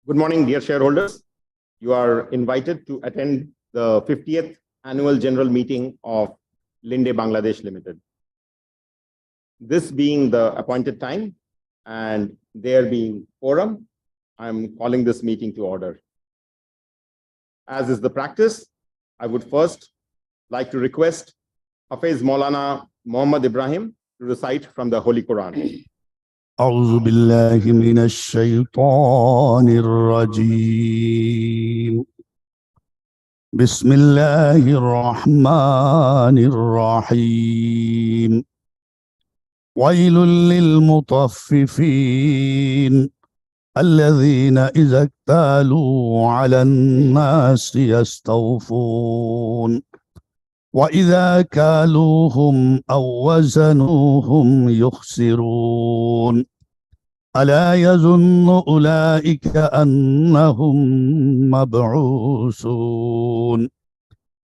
Good morning, dear shareholders. You are invited to attend the 50th Annual General Meeting of Linde Bangladesh Limited. This being the appointed time and there being quorum, I am calling this meeting to order. As is the practice, I would first like to request Hafiz Maulana Muhammad Ibrahim to recite from the Holy Quran. أعوذ بالله من الشيطان الرجيم بسم الله الرحمن الرحيم ويل للمطففين الذين إذا اكتالوا على الناس يستوفون وإذا كالوهم أو وزنوهم يخسرون ألا يظن أولئك أنهم مبعوثون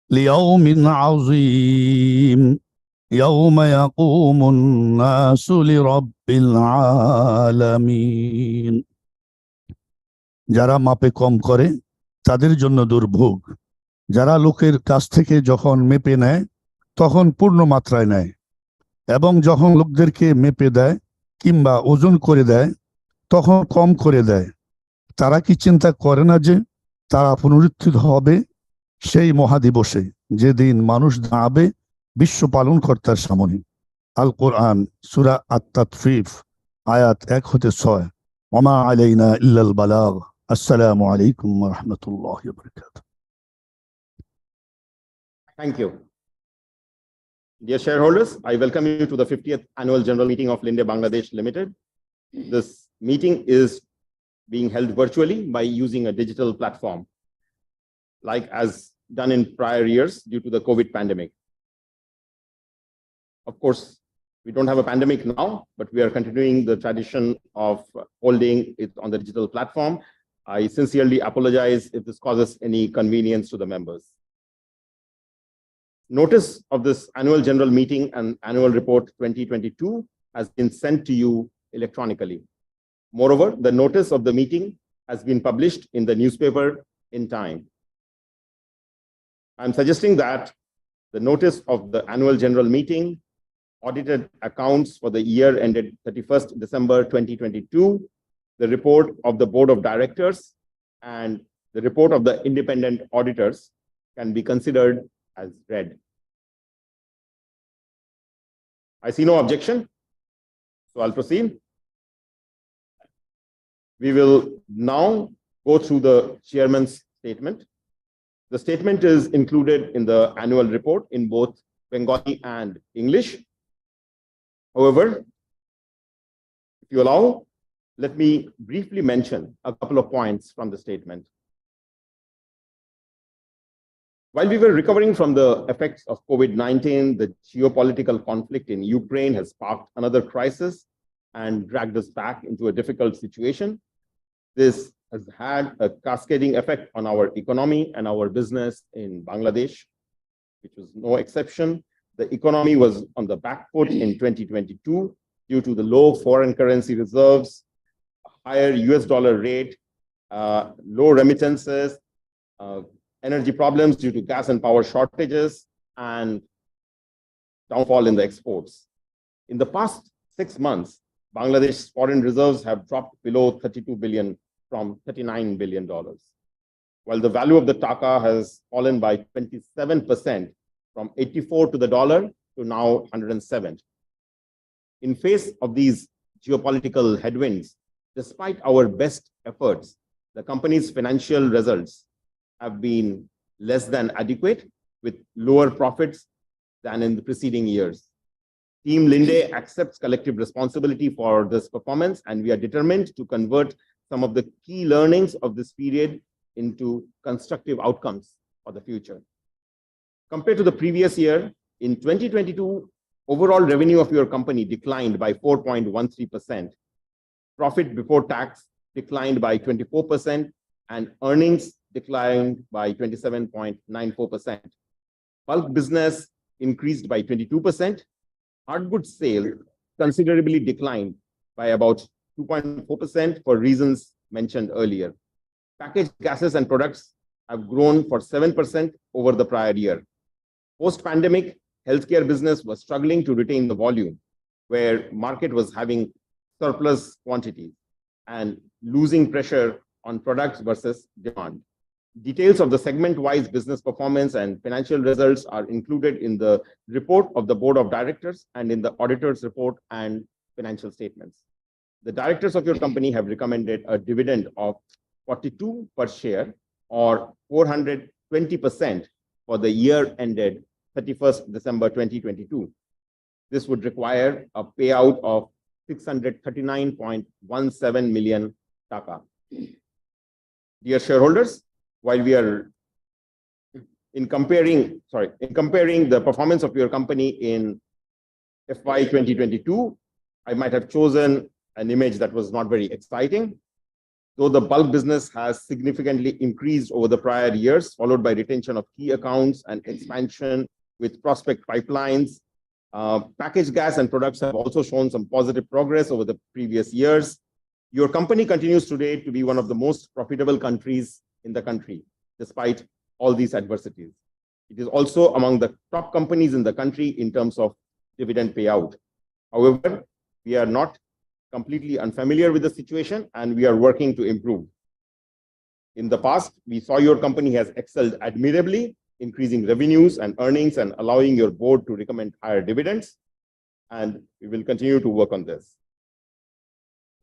ليوم عظيم يوم يقوم الناس لرب العالمين যারা মাপে কম করে তাদের জন্য দুর্ভোগ যারা লোকের কাছ থেকে যখন মেপে নেয় তখন পূর্ণ মাত্রায় নেয় এবং যখন লোকদেরকে মেপে দেয় কিংবা ওজন করে দেয় তখন কম করে দেয় তারা কি চিন্তা করে না যে তারা পুনরুত্থিত হবে সেই মহাদিবসে যেদিন মানুষ দাঁড়াবে বিশ্ব পালনকর্তার সামনে আল কোরআন সূরা আত-তাতফিফ আয়াত 1 হতে 6 ওমা আলাইনা ইল্লাল বালাগ আসসালামু আলাইকুম ওয়া রাহমাতুল্লাহি ওয়া বারাকাতুহু Thank you. Dear shareholders, I welcome you to the 50th Annual General Meeting of Linde Bangladesh Limited. This meeting is being held virtually by using a digital platform, like as done in prior years due to the COVID pandemic. Of course, we don't have a pandemic now, but we are continuing the tradition of holding it on the digital platform. I sincerely apologize if this causes any inconvenience to the members. Notice of this annual general meeting and annual report 2022 has been sent to you electronically. Moreover, the notice of the meeting has been published in the newspaper in time. I'm suggesting that the notice of the annual general meeting, audited accounts for the year ended 31st December 2022, the report of the board of directors, and the report of the independent auditors can be considered as read. I see no objection, so I'll proceed. We will now go through the chairman's statement. The statement is included in the annual report in both Bengali and English. However, if you allow, let me briefly mention a couple of points from the statement. While we were recovering from the effects of COVID-19, the geopolitical conflict in Ukraine has sparked another crisis and dragged us back into a difficult situation. This has had a cascading effect on our economy and our business in Bangladesh, which was no exception. The economy was on the back foot in 2022 due to the low foreign currency reserves, higher US dollar rate, low remittances, energy problems due to gas and power shortages, and downfall in the exports. In the past 6 months, Bangladesh's foreign reserves have dropped below 32 billion from $39 billion, while the value of the taka has fallen by 27% from 84 to the dollar to now 107. In face of these geopolitical headwinds, despite our best efforts, the company's financial results have been less than adequate, with lower profits than in the preceding years. Team Linde accepts collective responsibility for this performance, and we are determined to convert some of the key learnings of this period into constructive outcomes for the future. Compared to the previous year, in 2022, overall revenue of your company declined by 4.13%. Profit before tax declined by 24%, and earnings declined by 27.94%. Bulk business increased by 22%. Hard goods sale considerably declined by about 2.4% for reasons mentioned earlier. Packaged gases and products have grown for 7% over the prior year. Post-pandemic, healthcare business was struggling to retain the volume, where market was having surplus quantities and losing pressure on products versus demand. Details of the segment-wise business performance and financial results are included in the report of the Board of Directors and in the auditor's report and financial statements. The directors of your company have recommended a dividend of 42 per share or 420% for the year ended 31st December 2022. This would require a payout of 639.17 million taka. Dear shareholders, while we are in comparing the performance of your company in FY 2022, I might have chosen an image that was not very exciting. Though the bulk business has significantly increased over the prior years, followed by retention of key accounts and expansion with prospect pipelines, packaged gas and products have also shown some positive progress over the previous years. Your company continues today to be one of the most profitable companies in the country, despite all these adversities. It is also among the top companies in the country in terms of dividend payout. However, we are not completely unfamiliar with the situation and we are working to improve. In the past, we saw your company has excelled admirably, increasing revenues and earnings and allowing your board to recommend higher dividends. And we will continue to work on this.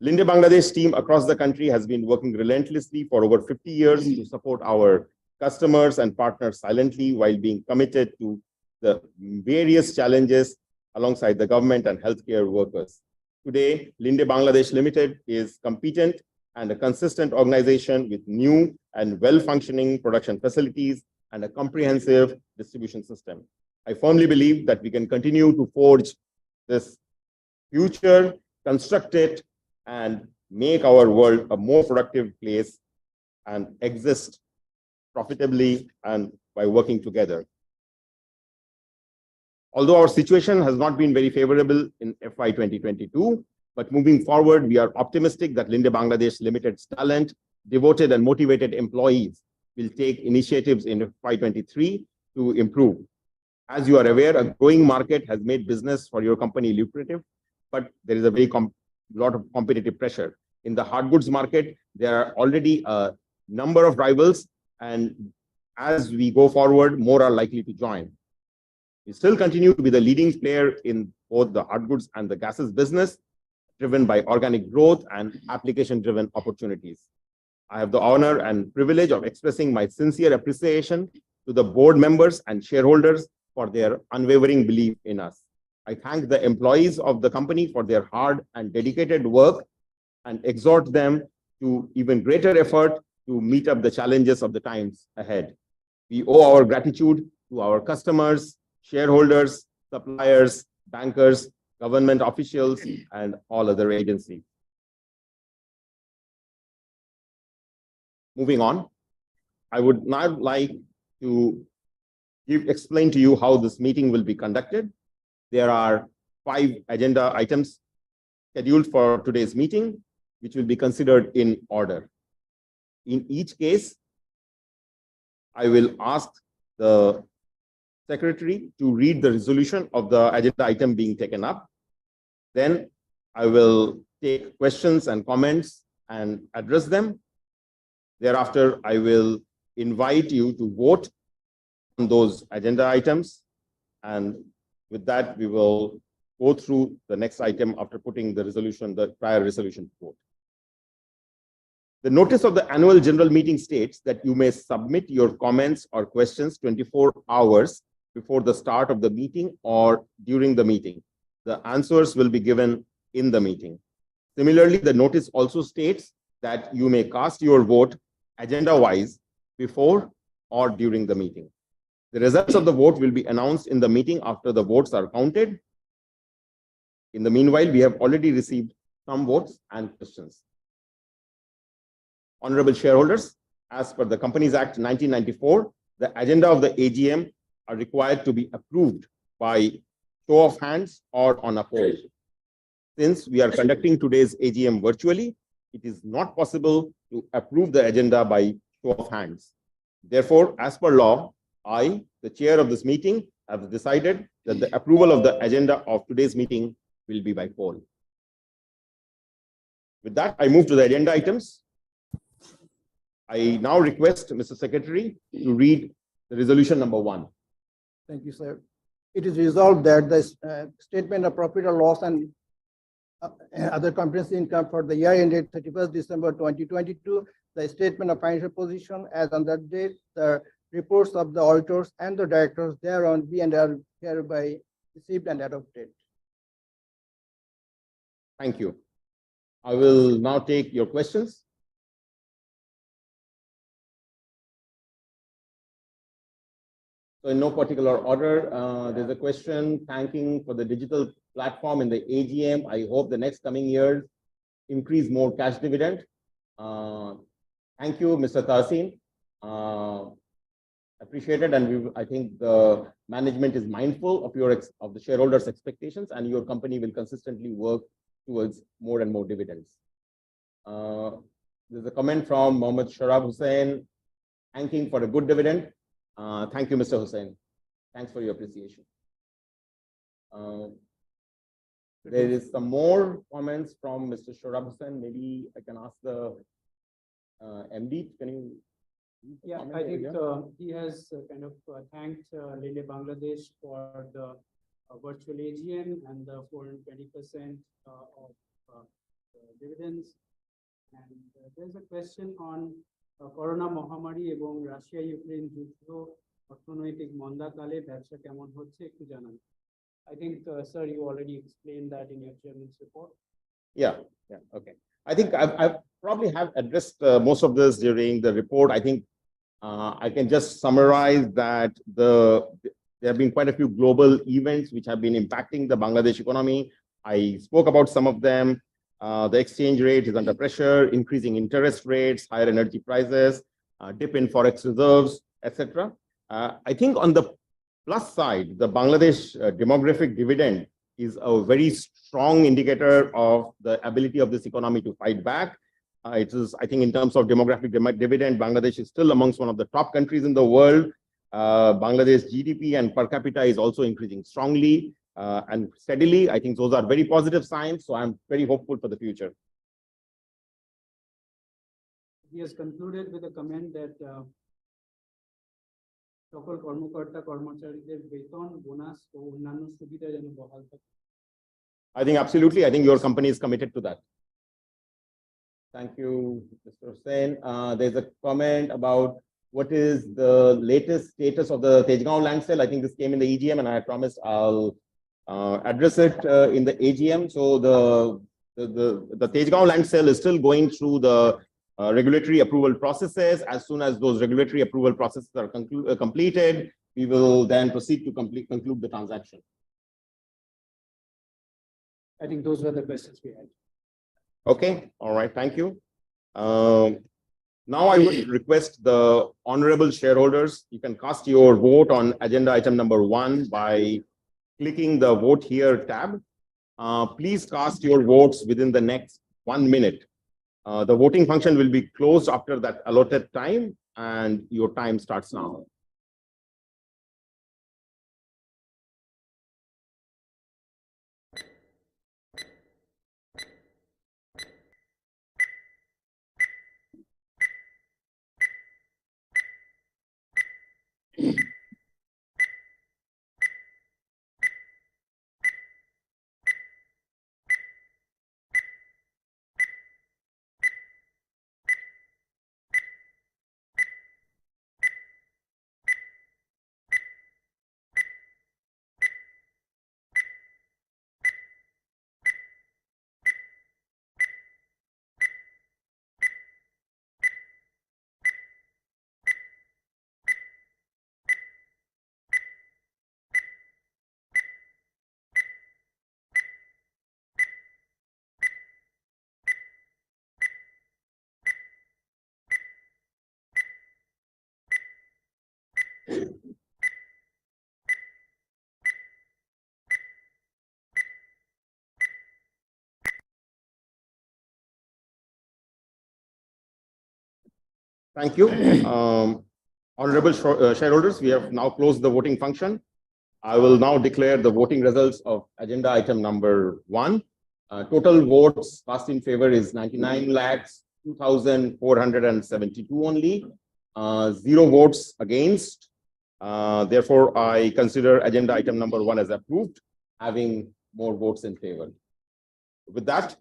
Linde Bangladesh team across the country has been working relentlessly for over 50 years to support our customers and partners silently while being committed to the various challenges alongside the government and healthcare workers. Today, Linde Bangladesh Limited is competent and a consistent organization with new and well-functioning production facilities and a comprehensive distribution system. I firmly believe that we can continue to forge this future, construct it, and make our world a more productive place and exist profitably and by working together. Although our situation has not been very favorable in FY 2022, but moving forward, we are optimistic that Linde Bangladesh Limited's talent, devoted and motivated employees will take initiatives in FY 23 to improve. As you are aware, a growing market has made business for your company lucrative, but there is a very lot of competitive pressure. In the hard goods market, there are already a number of rivals, and as we go forward, more are likely to join. We still continue to be the leading player in both the hard goods and the gases business, driven by organic growth and application-driven opportunities. I have the honor and privilege of expressing my sincere appreciation to the board members and shareholders for their unwavering belief in us. I thank the employees of the company for their hard and dedicated work and exhort them to even greater effort to meet up the challenges of the times ahead. We owe our gratitude to our customers, shareholders, suppliers, bankers, government officials, and all other agencies. Moving on, I would now like to explain to you how this meeting will be conducted. There are 5 agenda items scheduled for today's meeting, which will be considered in order. In each case, I will ask the secretary to read the resolution of the agenda item being taken up. Then I will take questions and comments and address them. Thereafter, I will invite you to vote on those agenda items. And with that, we will go through the next item after putting the resolution, the prior resolution to vote. The notice of the annual general meeting states that you may submit your comments or questions 24 hours before the start of the meeting or during the meeting. The answers will be given in the meeting. Similarly, the notice also states that you may cast your vote agenda-wise before or during the meeting. The results of the vote will be announced in the meeting after the votes are counted. In the meanwhile, we have already received some votes and questions. Honorable shareholders, as per the Companies Act 1994, the agenda of the AGM are required to be approved by show of hands or on a poll. Since we are conducting today's AGM virtually, it is not possible to approve the agenda by show of hands. Therefore, as per law, I, the chair of this meeting, have decided that the approval of the agenda of today's meeting will be by poll. With that, I move to the agenda items. I now request Mr. Secretary to read the resolution number 1. Thank you, sir. It is resolved that the statement of profit or loss and other comprehensive income for the year ended 31st December 2022, the statement of financial position as on that date, the reports of the auditors and the directors thereon be and are hereby received and adopted. Thank you. I will now take your questions. So in no particular order, there's a question thanking for the digital platform in the AGM. I hope the next coming years increase more cash dividend. Thank you, Mr. Tahsin. Appreciated, and I think the management is mindful of the shareholders' expectations, and your company will consistently work towards more and more dividends. There's a comment from Mohammed Sharab Hussain, thanking for a good dividend. Thank you, Mr. Hussain. Thanks for your appreciation. There is some more comments from Mr. Sharab Hussain. Maybe I can ask the MD. Can you? Yeah, I think he has kind of thanked Linde Bangladesh for the virtual AGM and the 420% of dividends. And there's a question on corona মহামারী এবং Russia Ukraine যুদ্ধ অর্থনৈতিক মন্দাকালে ব্যবসা কেমন হচ্ছে একটু জানান। I think, sir, you already explained that in your chairman's report. Yeah, okay. I think I've probably have addressed most of this during the report. I think I can just summarize that there have been quite a few global events which have been impacting the Bangladesh economy. I spoke about some of them. The exchange rate is under pressure, increasing interest rates, higher energy prices, dip in forex reserves, etc. I think on the plus side, the Bangladesh demographic dividend is a very strong indicator of the ability of this economy to fight back. It is, I think, in terms of demographic dividend, Bangladesh is still amongst one of the top countries in the world. Bangladesh GDP and per capita is also increasing strongly and steadily. I think those are very positive signs. So I'm very hopeful for the future. He has concluded with a comment that সকল কর্মকর্তা কর্মচারীদের বেতন bonus ও অন্যান্য সুবিধা যেন বহাল থাকে। I think absolutely. I think your company is committed to that. Thank you, Mr. Hussain. There's a comment about what is the latest status of the Tejgaon land sale. I think this came in the EGM, and I promised I'll address it in the AGM. So the Tejgaon land sale is still going through the regulatory approval processes. As soon as those regulatory approval processes are completed, we will then proceed to conclude the transaction. I think those were the questions we had. Okay, all right, thank you. Now I would request the honorable shareholders, you can cast your vote on agenda item number 1 by clicking the vote here tab. Please cast your votes within the next 1 minute. The voting function will be closed after that allotted time, and your time starts now. Thank you. Honorable shareholders, we have now closed the voting function. I will now declare the voting results of agenda item number 1. Total votes cast in favor is 99 lakhs 2,472 only. 0 votes against. Therefore, I consider agenda item number 1 as approved, having more votes in favor. With that,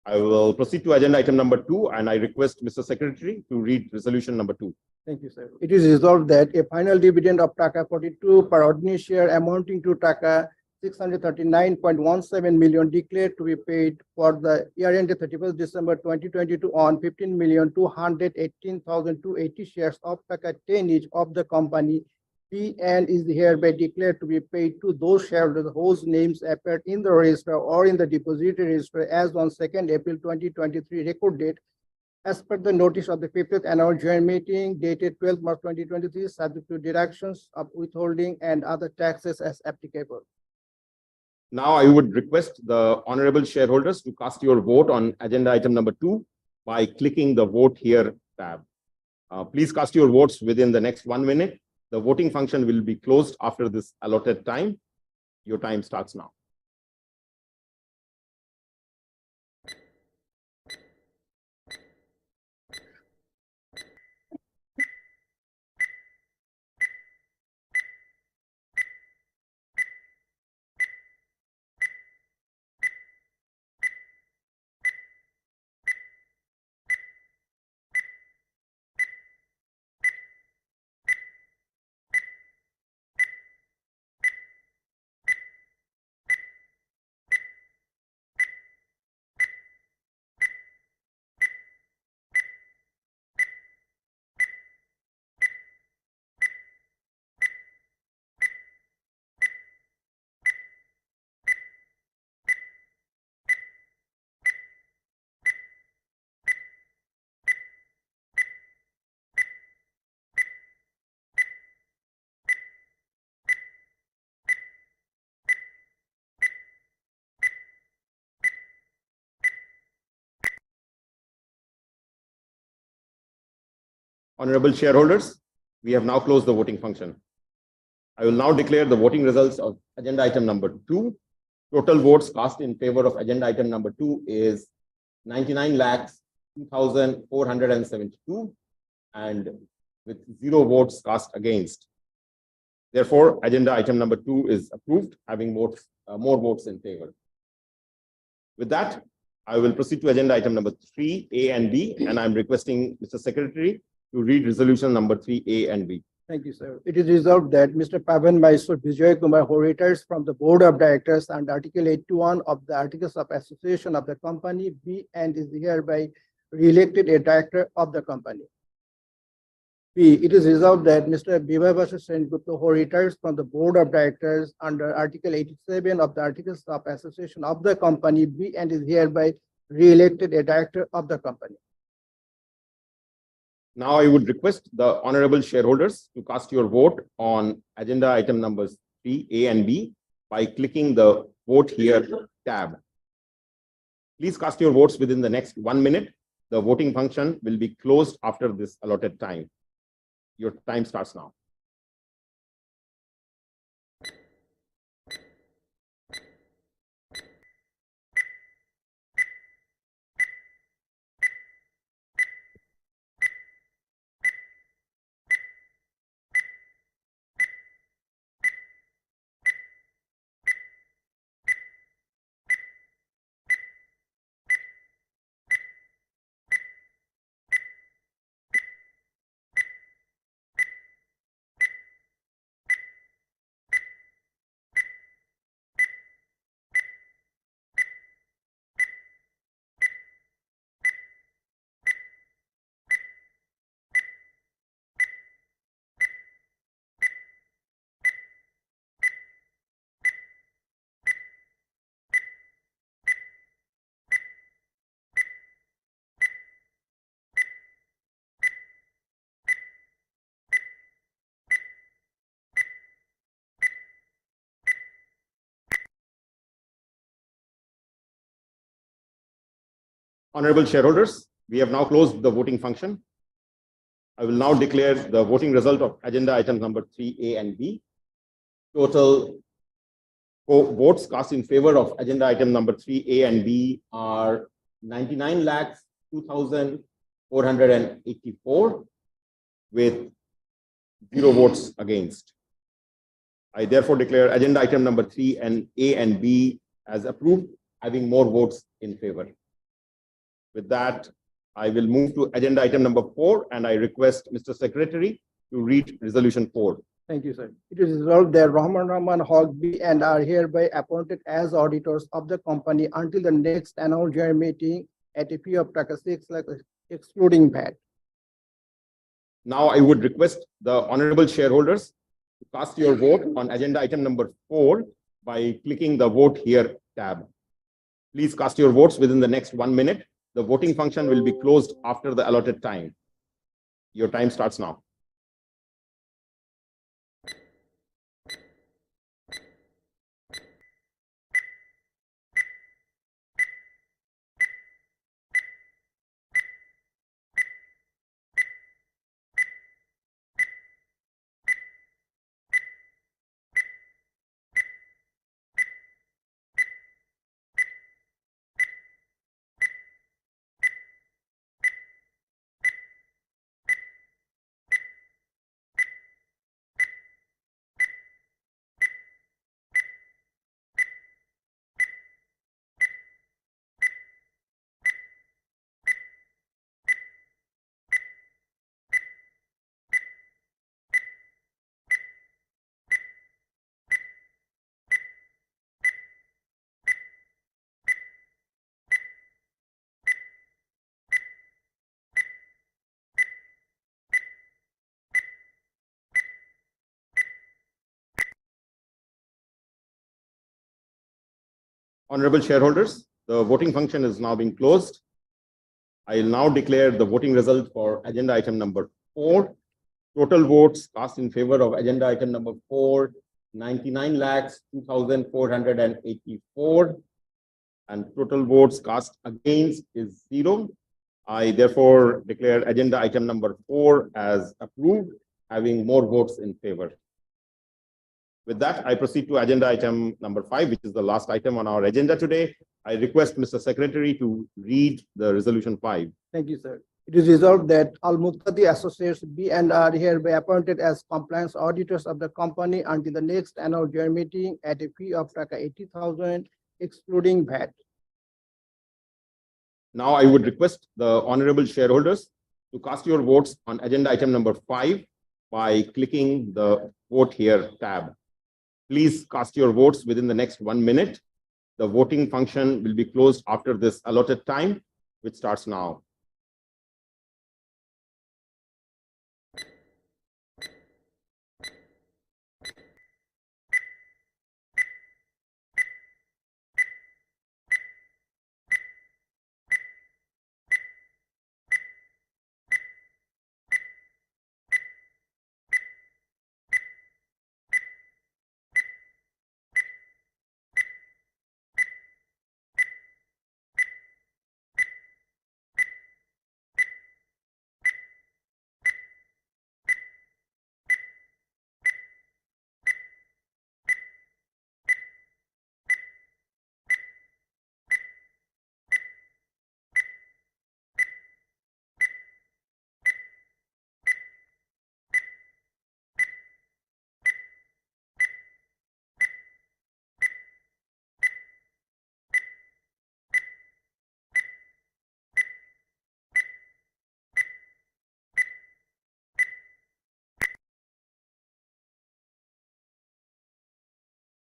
I will proceed to agenda item number 2, and I request Mr. Secretary to read resolution number 2. Thank you, sir. It is resolved that a final dividend of Taka 42 per ordinary share amounting to Taka 639.17 million declared to be paid for the year ended 31st December 2022 on 15,218,280 shares of Taka 10 each of the company be and is hereby declared to be paid to those shareholders whose names appeared in the register or in the depository register as on 2nd April 2023 record date, as per the notice of the 50th annual general meeting dated 12 March 2023, subject to deductions of withholding and other taxes as applicable. Now, I would request the honorable shareholders to cast your vote on agenda item number 2 by clicking the Vote Here tab. Please cast your votes within the next 1 minute. The voting function will be closed after this allotted time. Your time starts now. Honorable shareholders, we have now closed the voting function. I will now declare the voting results of agenda item number 2. Total votes cast in favor of agenda item number 2 is 99 lakhs 2,472, and with 0 votes cast against. Therefore, agenda item number 2 is approved, having more votes in favor. With that, I will proceed to agenda item number 3, A and B, and I'm requesting Mr. Secretary to read resolution number 3A and B. Thank you, sir. It is resolved that Mr. Pavan Mysore Vijay Kumar, who retires from the Board of Directors under Article 81 of the Articles of Association of the company, be and is hereby re-elected a director of the company. B, it is resolved that Mr. Vibhavasa Sengupta, who retires from the Board of Directors under Article 87 of the Articles of Association of the company, be and is hereby re-elected a director of the company. Now, I would request the honorable shareholders to cast your vote on agenda item numbers 3A and B by clicking the Vote Here tab. Please cast your votes within the next 1 minute. The voting function will be closed after this allotted time. Your time starts now. Honorable shareholders, we have now closed the voting function. I will now declare the voting result of agenda item number 3A and B. Total votes cast in favor of agenda item number 3A and B are 99,02,484 with 0 votes against. I therefore declare agenda item number 3 and A and B as approved, having more votes in favor. With that, I will move to agenda item number 4, and I request Mr. Secretary to read resolution 4. Thank you, sir. It is resolved that Rahman Haq B and are hereby appointed as auditors of the company until the next annual general meeting at a fee of Taka 6 lakh excluding VAT. Now I would request the honorable shareholders to cast your vote on agenda item number 4 by clicking the vote here tab. Please cast your votes within the next 1 minute. The voting function will be closed after the allotted time. Your time starts now. Honorable shareholders, the voting function is now being closed. I will now declare the voting result for agenda item number 4. Total votes cast in favor of agenda item number 4, 99,02,484, and total votes cast against is 0. I therefore declare agenda item number 4 as approved, having more votes in favor. With that, I proceed to agenda item number 5, which is the last item on our agenda today. I request Mr. Secretary to read the resolution 5. Thank you, sir. It is resolved that Al Muqtadi Associates B and are hereby appointed as compliance auditors of the company until the next annual general meeting at a fee of Taka 80,000 excluding VAT. Now I would request the honorable shareholders to cast your votes on agenda item number 5 by clicking the vote here tab. Please cast your votes within the next 1 minute. The voting function will be closed after this allotted time, which starts now.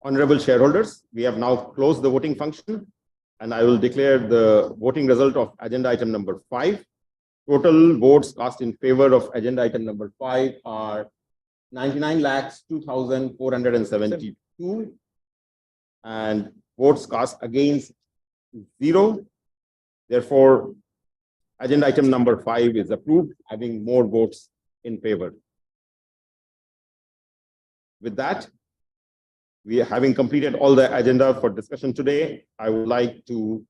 Honorable shareholders, we have now closed the voting function, and I will declare the voting result of agenda item number 5. Total votes cast in favor of agenda item number 5 are 99,02,472, and votes cast against 0. Therefore, agenda item number 5 is approved, having more votes in favor. With that, we are having completed all the agenda for discussion today. I would like to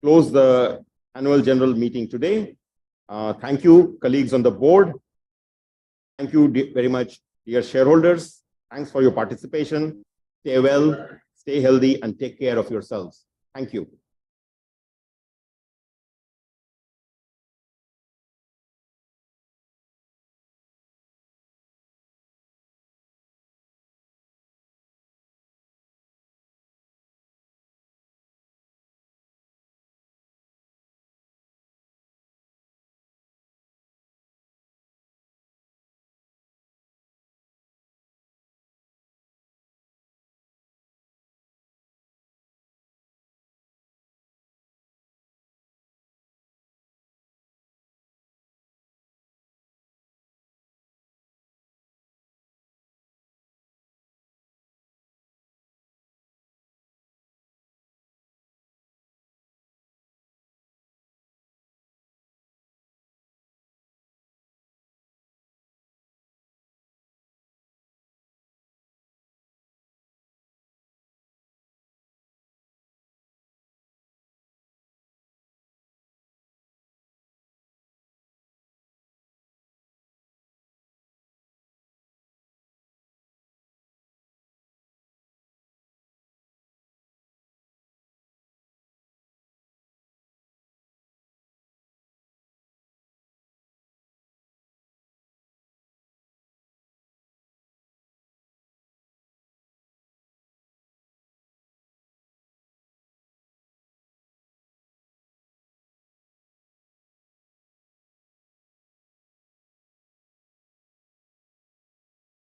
close the annual general meeting today. Thank you, colleagues on the board, Thank you very much, dear shareholders. Thanks for your participation. Stay well, stay healthy, and take care of yourselves. Thank you.